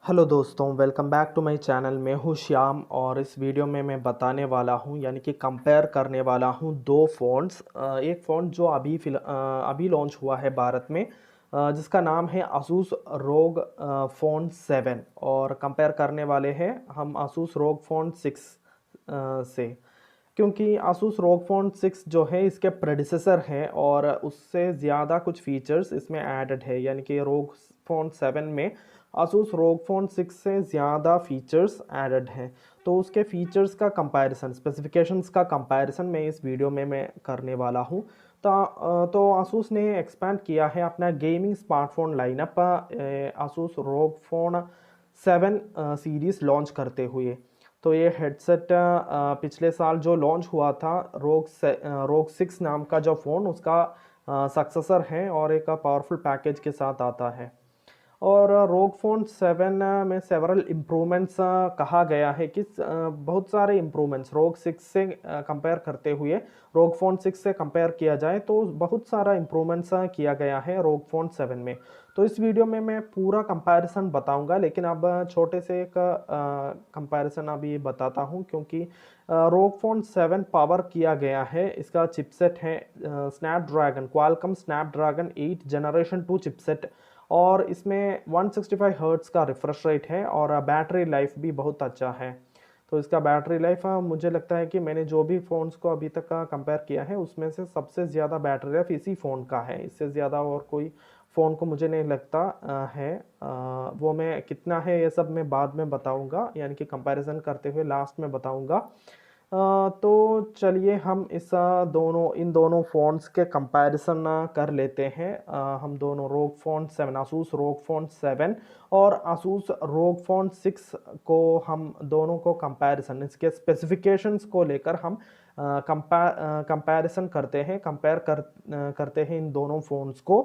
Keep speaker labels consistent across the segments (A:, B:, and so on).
A: Hello दोस्तों, welcome back to my channel. मैं हूँ श्याम और इस वीडियो में मैं बताने वाला हूँ यानी कि कंपेयर करने वाला हूँ दो फ़ोन्स। एक फ़ोन जो अभी लॉन्च हुआ है भारत में, जिसका नाम है asus ROG फ़ोन 7 और कंपेयर करने वाले हैं हम asus ROG फ़ोन 6 से। क्योंकि asus ROG फ़ोन 6 जो है इसके प्रेडिसेसर है और उससे ज़्यादा कुछ फीचर्स इसमें ऐडेड है, यानी कि ROG फ़ोन 7 में asus ROG फ़ोन 6 से ज़्यादा फीचर्स ऐडेड हैं। तो उसके फीचर्स का कंपैरिजन, स्पेसिफिकेशंस का कंपैरिजन मैं इस वीडियो में मैं करने वाला हूँ। तो asus ने एक्सपैंड किया है अपना gaming smartphone lineup asus ROG phone 7 series launch करते हुए। तो ये हेडसेट पिछले साल जो लॉन्च हुआ था ROG 6 नाम का जो फ़ोन, उसका सक्सेसर है और एक पावरफुल पैकेज के साथ आता है। और ROG फ़ोन 7 में सेवरल इम्प्रूवमेंट्स कहा गया है कि बहुत सारे इम्प्रूवमेंट्स ROG 6 से कंपेयर करते हुए, ROG फ़ोन 6 से कंपेयर किया जाए तो बहुत सारा इम्प्रूवमेंट्स किया गया है ROG फ़ोन 7 में। तो इस वीडियो में मैं पूरा कंपैरिजन बताऊंगा, लेकिन अब छोटे से एक कंपैरिजन अभी बताता हूं, क्योंकि ROG फ़ोन 7 पावर किया गया है। इसका चिपसेट है Snapdragon, Qualcomm Snapdragon 8 generation 2 chipset, और इसमें 165 हर्ट्ज़ का रिफ्रेश रेट है और बैटरी लाइफ भी बहुत अच्छा है। तो इसका बैटरी लाइफ मुझे लगता है कि मैंने जो भी फ़ोन्स को अभी तक का कंपेयर किया है उसमें से सबसे ज़्यादा बैटरी लाइफ इसी फ़ोन का है। इससे ज़्यादा और कोई फ़ोन को मुझे नहीं लगता है। वो मैं कितना है ये सब मैं बाद में बताऊंगा, यानी कि कंपैरिजन करते हुए लास्ट में बताऊंगा। तो चलिए हम इन दोनों फ़ोन्स के कंपैरिजन कर लेते हैं। हम दोनों ROG phone 7, asus ROG phone 7 और asus ROG फ़ोन 6 को, हम दोनों को कंपैरिजन, इसके स्पेसिफिकेशंस को लेकर हम कंपैरिजन करते हैं इन दोनों फ़ोन्स को।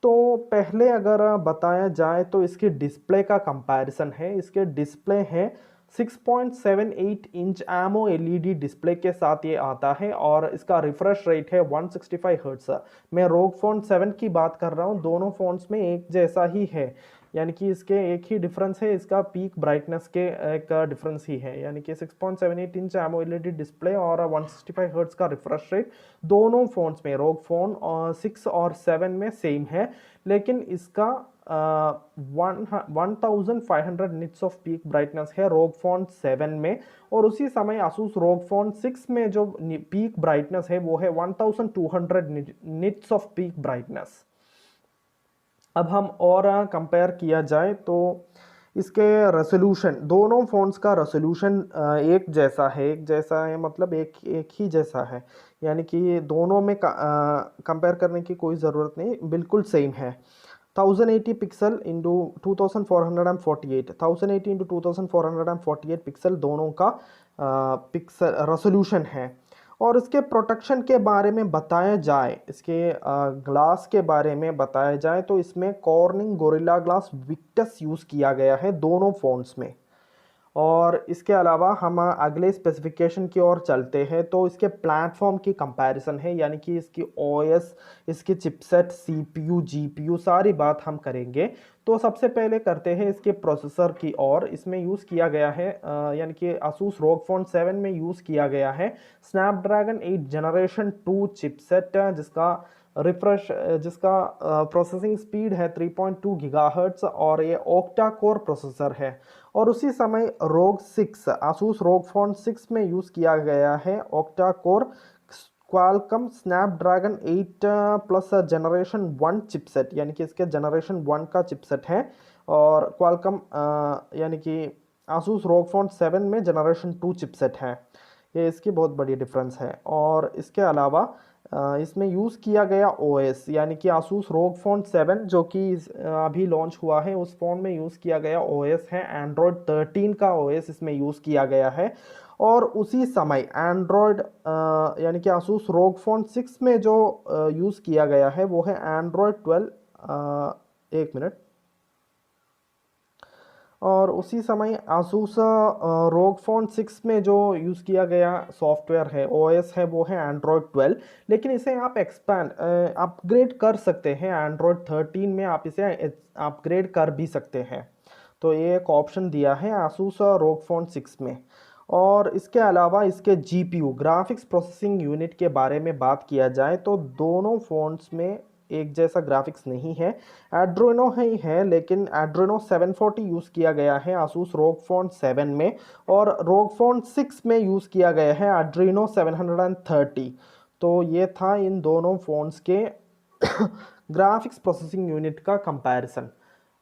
A: तो पहले अगर बताया जाए तो इसकी डिस्प्ले का कंपैरिजन है। इसके डिस्प्ले है 6.78 इंच एमो एलईडी डिस्प्ले के साथ ये आता है और इसका रिफ्रेश रेट है 165 हर्ट्ज। मैं ROG फ़ोन 7 की बात कर रहा हूँ, दोनों फ़ोन्स में एक जैसा ही है, यानी कि इसके एक ही डिफरेंस है, इसका पीक ब्राइटनेस के एक डिफरेंस ही है, यानी कि 6.78 इंच एमोलेड डिस्प्ले और 165 हर्ट्ज का रिफ्रेश रेट दोनों फोन्स में, ROG फ़ोन और 6 और 7 में सेम है। लेकिन इसका 1500 निट्स ऑफ पीक ब्राइटनेस है ROG फ़ोन 7 में, और उसी समय asus ROG फ़ोन 6 में जो पीक ब्राइटनेस है वो है 1200 निट्स ऑफ पीक ब्राइटनेस। अब हम और कंपेयर किया जाए तो इसके रेसोल्यूशन, दोनों फ़ोन्स का रेसोल्यूशन एक जैसा है, मतलब एक एक ही जैसा है, यानी कि दोनों में कंपेयर करने की कोई ज़रूरत नहीं, बिल्कुल सेम है। 1080 पिक्सल इंटू 2448, 1080 इंटू 2448 पिक्सल दोनों का पिक्सल रेसोल्यूशन है। और इसके प्रोटेक्शन के बारे में बताया जाए, इसके ग्लास के बारे में बताया जाए तो इसमें cornering gorilla glass Victus use किया गया है दोनों फ़ोन्स में। और इसके अलावा हम अगले स्पेसिफिकेशन की ओर चलते हैं तो इसके प्लेटफॉर्म की कंपैरिजन है, यानी कि इसकी ओएस, इसकी चिपसेट, सीपीयू, जीपीयू, सारी बात हम करेंगे। तो सबसे पहले करते हैं इसके प्रोसेसर की ओर। इसमें यूज़ किया गया है, यानी कि asus ROG फ़ोन 7 में यूज़ किया गया है स्नैपड्रैगन 8 जनरेशन 2 चिपसेट, जिसका प्रोसेसिंग स्पीड है 3.2 गीगाहर्ट्ज़ और ये ऑक्टा कोर प्रोसेसर है। और उसी समय asus ROG फ़ोन 6 में यूज़ किया गया है octa core Qualcomm Snapdragon 8 plus generation 1 chipset, यानी कि इसके जनरेशन 1 का चिपसेट है, और क्वालकॉम यानी कि asus ROG फ़ोन 7 में जनरेशन 2 चिपसेट है। ये इसकी बहुत बड़ी डिफरेंस है। और इसके अलावा इसमें यूज़ किया गया ओएस, यानी कि asus ROG फ़ोन 7 जो कि अभी लॉन्च हुआ है, उस फ़ोन में यूज़ किया गया ओएस है एंड्रॉयड 13 का ओएस इसमें यूज़ किया गया है। और उसी समय एंड्रॉयड यानी कि asus ROG फ़ोन 6 में जो यूज़ किया गया है वो है एंड्रॉयड 12। एक मिनट। और उसी समय asus ROG फ़ोन 6 में जो यूज़ किया गया सॉफ्टवेयर है, ओएस है, वो है एंड्रॉयड 12, लेकिन इसे आप अपग्रेड कर सकते हैं। एंड्रॉयड 13 में आप इसे अपग्रेड कर भी सकते हैं। तो ये एक ऑप्शन दिया है आसूस ROG Phone 6 में। और इसके अलावा इसके GPU ग्राफिक्स प्रोसेसिंग यूनिट के बारे में बात किया जाए तो दोनों फ़ोन्स में एक जैसा ग्राफिक्स नहीं है। एड्रेनो ही है, लेकिन एड्रेनो 740 यूज़ किया गया है आसूस ROG Phone 7 में, और ROG Phone 6 में यूज़ किया गया है एड्रेनो 730। तो ये था इन दोनों फ़ोन्स के ग्राफिक्स प्रोसेसिंग यूनिट का कंपैरिजन।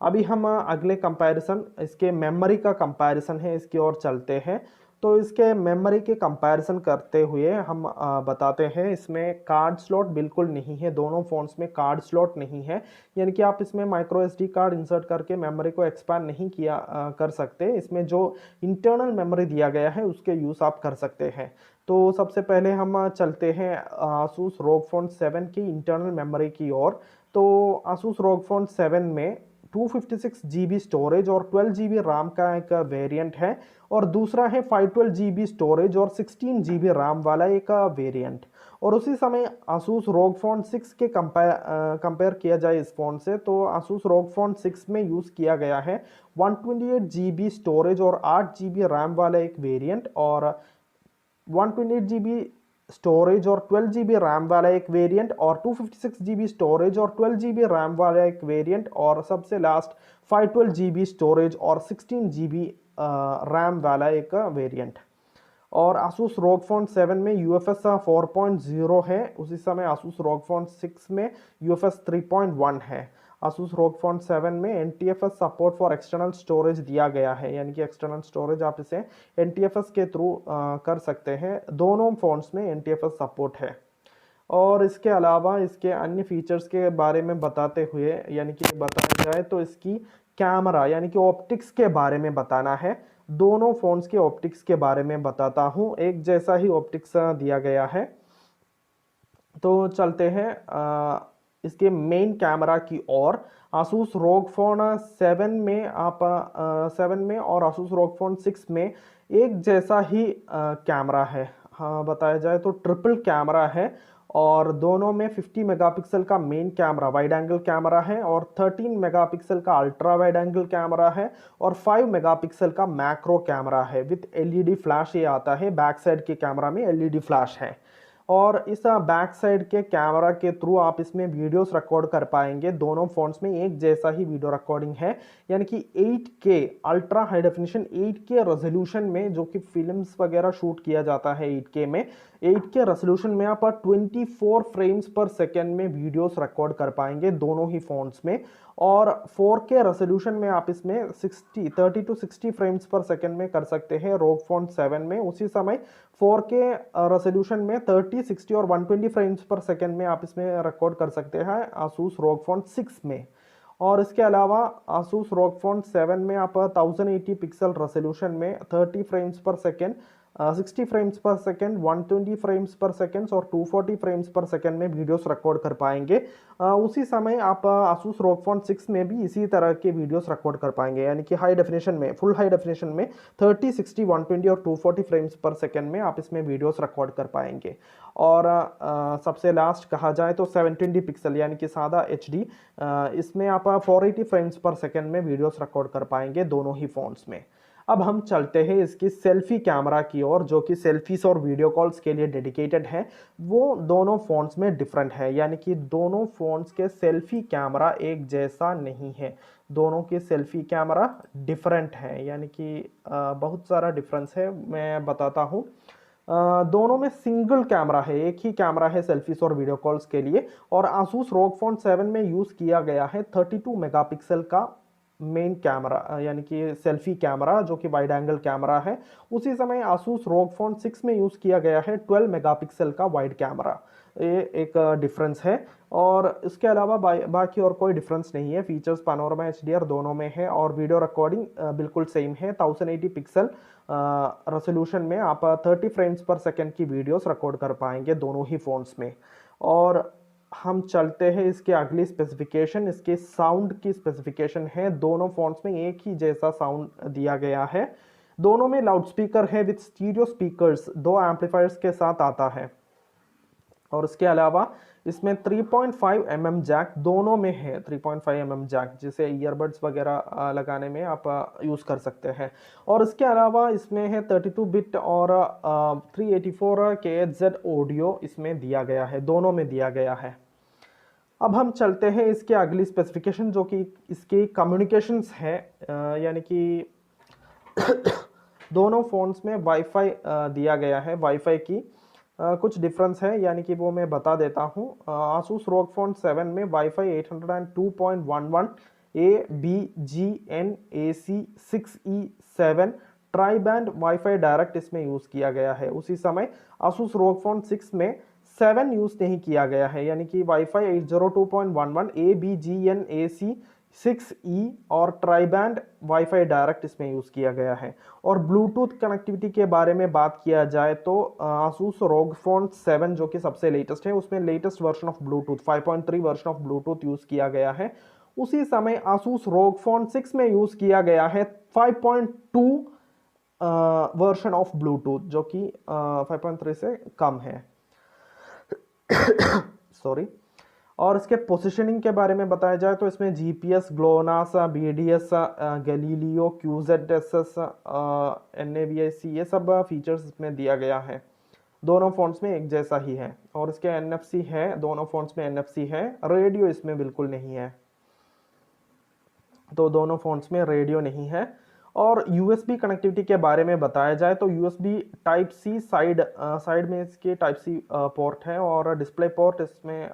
A: अभी हम अगले कंपैरिजन इसके मेमोरी का कंपैरिजन है, इसकी ओर चलते हैं। तो इसके मेमोरी के कंपैरिजन करते हुए हम बताते हैं इसमें कार्ड स्लॉट बिल्कुल नहीं है, दोनों फ़ोन्स में कार्ड स्लॉट नहीं है। यानी कि आप इसमें माइक्रो SD कार्ड इंसर्ट करके मेमोरी को एक्सपैंड नहीं किया कर सकते। इसमें जो इंटरनल मेमोरी दिया गया है उसके यूज़ आप कर सकते हैं। तो सबसे पहले हम चलते हैं आसूस ROG Phone 7 की इंटरनल मेमोरी की ओर। तो आसूस ROG Phone 7 में 256 GB स्टोरेज और 12 GB रैम का एक वेरिएंट है, और दूसरा है 512 GB स्टोरेज और 16 GB रैम वाला एक वेरिएंट। और उसी समय आसूस ROG Phone 6 के कंपेयर किया जाए इस फ़ोन से, तो आसूस ROG Phone 6 में यूज़ किया गया है 128 GB स्टोरेज और 8 GB रैम वाला एक वेरिएंट, और 128 GB स्टोरेज और 12 GB रैम वाला एक वेरिएंट, और 256 GB स्टोरेज और 12 GB रैम वाला एक वेरिएंट, और सबसे लास्ट 512 GB स्टोरेज और 16 GB रैम वाला एक वेरिएंट। और आसूस ROG Phone 7 में UFS 4.0 है, उसी समय आसूस ROG Phone 6 में UFS 3.1 है। आसूस ROG Phone 7 में NTFS support for external storage दिया गया है, यानी कि एक्सटर्नल स्टोरेज आप इसे NTFS के थ्रू कर सकते हैं। दोनों फ़ोन्स में NTFS सपोर्ट है। और इसके अलावा इसके अन्य फीचर्स के बारे में बताते हुए, यानी कि बताया जाए तो इसकी कैमरा यानी कि ऑप्टिक्स के बारे में बताना है। दोनों फ़ोन्स के ऑप्टिक्स के बारे में बताता हूँ, एक जैसा ही ऑप्टिक्स दिया गया है। तो चलते हैं इसके मेन कैमरा की ओर। आसूस ROG Phone 7 में आप 7 में और आसूस ROG Phone 6 में एक जैसा ही कैमरा है। हाँ, बताया जाए तो ट्रिपल कैमरा है, और दोनों में 50 मेगापिक्सल का main camera wide angle camera है, और 13 मेगापिक्सल का अल्ट्रा वाइड एंगल कैमरा है, और 5 मेगापिक्सल का मैक्रो कैमरा है विथ LED फ्लैश। ये आता है बैक साइड के कैमरा में LED फ्लैश है। और इस बैक साइड के कैमरा के थ्रू आप इसमें वीडियोस रिकॉर्ड कर पाएंगे। दोनों फोन्स में एक जैसा ही वीडियो रिकॉर्डिंग है, यानी कि 8K ultra high definition 8K resolution में, जो कि फिल्म्स वगैरह शूट किया जाता है 8K में, 8K रेजोल्यूशन में आप 24 फ्रेम्स पर सेकेंड में वीडियोस रिकॉर्ड कर पाएंगे दोनों ही फोन्स में। और 4K रेजोल्यूशन में आप इसमें 30 to 60 फ्रेम्स पर सेकेंड में कर सकते हैं ROG Phone 7 में। उसी समय 4K रेजोल्यूशन में 30, 60 और 120 फ्रेम्स पर सेकेंड में आप इसमें रिकॉर्ड कर सकते हैं आसूस ROG Phone 6 में। और इसके अलावा आसूस ROG Phone 7 में आप 1080 पिक्सल रेजोल्यूशन में 30 फ्रेम्स पर सेकेंड, 60 फ्रेम्स पर सेकेंड, 120 फ्रेम्स पर सेकेंड और 240 फ्रेम्स पर सेकेंड में वीडियोस रिकॉर्ड कर पाएंगे। उसी समय आप आसूस ROG Phone 6 में भी इसी तरह के वीडियोस रिकॉर्ड कर पाएंगे, यानी कि हाई डेफिनेशन में, फुल हाई डेफिनेशन में 30, 60, 120 और 240 फ्रेम्स पर सेकेंड में आप इसमें वीडियोस रिकॉर्ड कर पाएंगे। और सबसे लास्ट कहा जाए तो 720 पिक्सल यानी कि सादा HD, इसमें आप 480 फ्रेम्स पर सेकेंड में वीडियोस रिकॉर्ड कर पाएंगे दोनों ही फोन्स में। अब हम चलते हैं इसकी सेल्फी कैमरा की ओर, जो कि सेल्फीज और वीडियो कॉल्स के लिए डेडिकेटेड है। वो दोनों फ़ोन्स में डिफरेंट है, यानी कि दोनों फ़ोन्स के सेल्फी कैमरा एक जैसा नहीं है। दोनों के सेल्फी कैमरा डिफरेंट है, यानी कि बहुत सारा डिफरेंस है, मैं बताता हूँ। दोनों में सिंगल कैमरा है, एक ही कैमरा है सेल्फीज और वीडियो कॉल्स के लिए। और आसूस ROG Phone 7 में यूज़ किया गया है 32 मेगापिक्सल का मेन कैमरा, यानी कि सेल्फी कैमरा, जो कि वाइड एंगल कैमरा है। उसी समय आसूस ROG Phone 6 में यूज़ किया गया है 12 मेगापिक्सल का वाइड कैमरा। ये एक डिफरेंस है, और इसके अलावा बाकी और कोई डिफरेंस नहीं है। फीचर्स पैनोरामा HDR दोनों में है, और वीडियो रिकॉर्डिंग बिल्कुल सेम है। 1080 पिक्सल रेजोल्यूशन में आप 30 फ्रेम्स पर सेकेंड की वीडियोस रिकॉर्ड कर पाएंगे दोनों ही फ़ोन्स में। और हम चलते हैं इसके अगली स्पेसिफिकेशन, इसके साउंड की स्पेसिफिकेशन है। दोनों फ़ोन्स में एक ही जैसा साउंड दिया गया है। दोनों में लाउड स्पीकर है विथ स्टीरियो स्पीकर्स, 2 एम्पलीफायर्स के साथ आता है। और उसके अलावा इसमें 3.5 mm जैक दोनों में है। 3.5 mm जैक जिसे ईयरबड्स वगैरह लगाने में आप यूज़ कर सकते हैं। और इसके अलावा इसमें है 32 बिट और 384 KHZ ऑडियो इसमें दिया गया है, दोनों में दिया गया है। अब हम चलते हैं इसके अगली स्पेसिफिकेशन जो कि इसकी कम्युनिकेशंस है, यानी कि दोनों फ़ोन्स में वाईफाई दिया गया है। वाईफाई की कुछ डिफरेंस है, यानी कि वो मैं बता देता हूँ। आसूस ROG Phone 7 में wifi 802.11 ABGN AC 6E7 try band wifi direct इसमें यूज़ किया गया है। उसी समय आसूस ROG Phone 6 में 7 यूज़ नहीं किया गया है, यानी कि वाईफाई 802.11 ABGN AC 6E और ट्राई बैंड वाईफाई डायरेक्ट इसमें यूज़ किया गया है। और ब्लूटूथ कनेक्टिविटी के बारे में बात किया जाए तो आसूस ROG Phone 7 जो कि सबसे लेटेस्ट है, उसमें latest version of Bluetooth 5.3 version of Bluetooth use किया गया है। उसी समय आसूस ROG Phone 6 में यूज़ किया गया है 5.2 वर्जन ऑफ ब्लूटूथ, जो कि 5.3 से कम है। सॉरी। और इसके पोजीशनिंग के बारे में बताया जाए तो इसमें GPS, GLONASS, BDS, Galileo, QZSS, NAVIC ये सब फीचर्स इसमें दिया गया है। दोनों फ़ोन्स में एक जैसा ही है। और इसके NFC है, दोनों फ़ोन्स में NFC है। रेडियो इसमें बिल्कुल नहीं है, तो दोनों फ़ोन्स में रेडियो नहीं है। और USB कनेक्टिविटी के बारे में बताया जाए तो USB Type-C साइड में इसके Type-C पोर्ट है और डिस्प्ले पोर्ट इसमें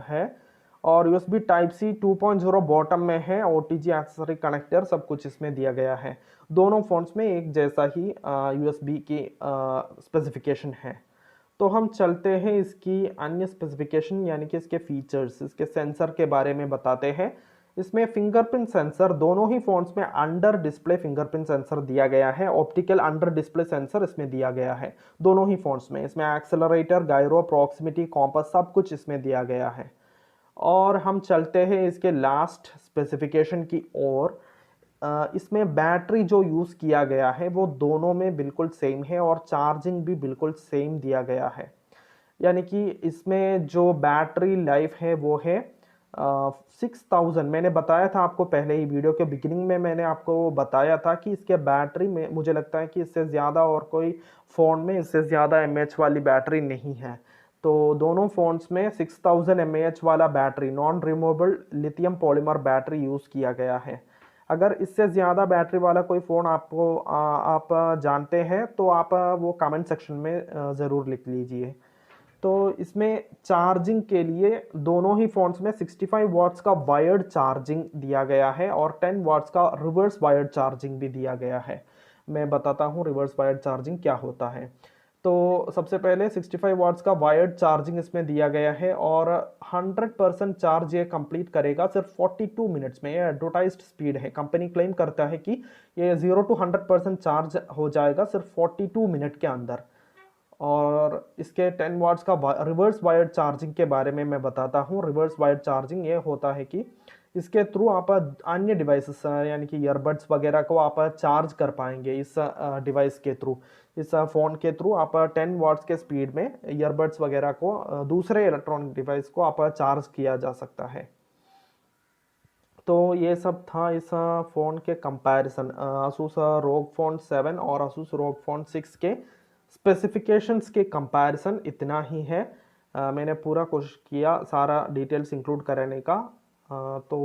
A: है। और USB Type-C 2.0 बॉटम में है। OTG एक्सेसरी कनेक्टर सब कुछ इसमें दिया गया है। दोनों फ़ोन्स में एक जैसा ही USB की स्पेसिफिकेशन है। तो हम चलते हैं इसकी अन्य स्पेसिफिकेशन, यानी कि इसके फीचर्स, इसके सेंसर के बारे में बताते हैं। इसमें फिंगरप्रिंट सेंसर दोनों ही फ़ोन्स में अंडर डिस्प्ले फिंगरप्रिंट सेंसर दिया गया है। ऑप्टिकल अंडर डिस्प्ले सेंसर इसमें दिया गया है दोनों ही फ़ोन्स में। इसमें एक्सेलरेटर, गायरो, प्रॉक्सिमिटी, कॉम्पास सब कुछ इसमें दिया गया है। और हम चलते हैं इसके लास्ट स्पेसिफिकेशन की ओर। इसमें बैटरी जो यूज़ किया गया है वो दोनों में बिल्कुल सेम है और चार्जिंग भी बिल्कुल सेम दिया गया है। यानी कि इसमें जो बैटरी लाइफ है वो है 6000। मैंने बताया था आपको पहले ही वीडियो के बिगिनिंग में, मैंने आपको बताया था कि इसके बैटरी में मुझे लगता है कि इससे ज़्यादा और कोई फ़ोन में इससे ज़्यादा mAh वाली बैटरी नहीं है। तो दोनों फ़ोन्स में 6000 mAh वाला battery, non removable lithium polymer battery use किया गया है। अगर इससे ज़्यादा बैटरी वाला कोई फ़ोन आपको आप जानते हैं तो आप वो कमेंट सेक्शन में ज़रूर लिख लीजिए। तो इसमें चार्जिंग के लिए दोनों ही फ़ोन्स में 65 वाट्स का वायर्ड चार्जिंग दिया गया है और 10 वाट्स का रिवर्स वायर्ड चार्जिंग भी दिया गया है। मैं बताता हूँ रिवर्स वायर्ड चार्जिंग क्या होता है। तो सबसे पहले 65 वाट्स का वायर्ड चार्जिंग इसमें दिया गया है और 100% चार्ज ये कंप्लीट करेगा सिर्फ 42 मिनट्स में। ये एडवर्टाइज्ड स्पीड है, कंपनी क्लेम करता है कि ये 0 to 100% चार्ज हो जाएगा सिर्फ 42 मिनट के अंदर। और इसके 10 वाट्स का रिवर्स वायर्ड चार्जिंग के बारे में मैं बताता हूँ। रिवर्स वायर्ड चार्जिंग ये होता है कि इसके थ्रू आप अन्य डिवाइसेस यानी कि ईयरबड्स वगैरह को आप चार्ज कर पाएंगे। इस डिवाइस के थ्रू, इस फ़ोन के थ्रू आप 10 वाट्स के स्पीड में ईयरबड्स वगैरह को दूसरे इलेक्ट्रॉनिक डिवाइस को आप चार्ज किया जा सकता है। तो ये सब था इस फ़ोन के कंपैरिजन, आसूस ROG Phone 7 और आसूस ROG Phone 6 के स्पेसिफिकेशंस के कंपैरिजन इतना ही है। मैंने पूरा कोशिश किया सारा डिटेल्स इंक्लूड करने का। तो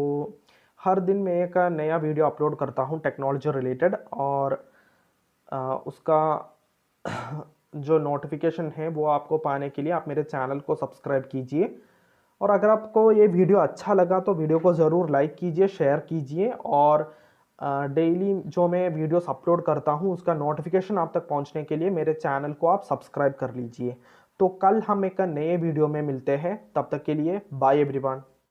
A: हर दिन मैं एक नया वीडियो अपलोड करता हूँ टेक्नोलॉजी रिलेटेड, और उसका जो नोटिफिकेशन है वो आपको पाने के लिए आप मेरे चैनल को सब्सक्राइब कीजिए। और अगर आपको ये वीडियो अच्छा लगा तो वीडियो को ज़रूर लाइक कीजिए, शेयर कीजिए, और डेली जो मैं वीडियोस अपलोड करता हूँ उसका नोटिफिकेशन आप तक पहुँचने के लिए मेरे चैनल को आप सब्सक्राइब कर लीजिए। तो कल हम एक नए वीडियो में मिलते हैं, तब तक के लिए बाय एवरीवन।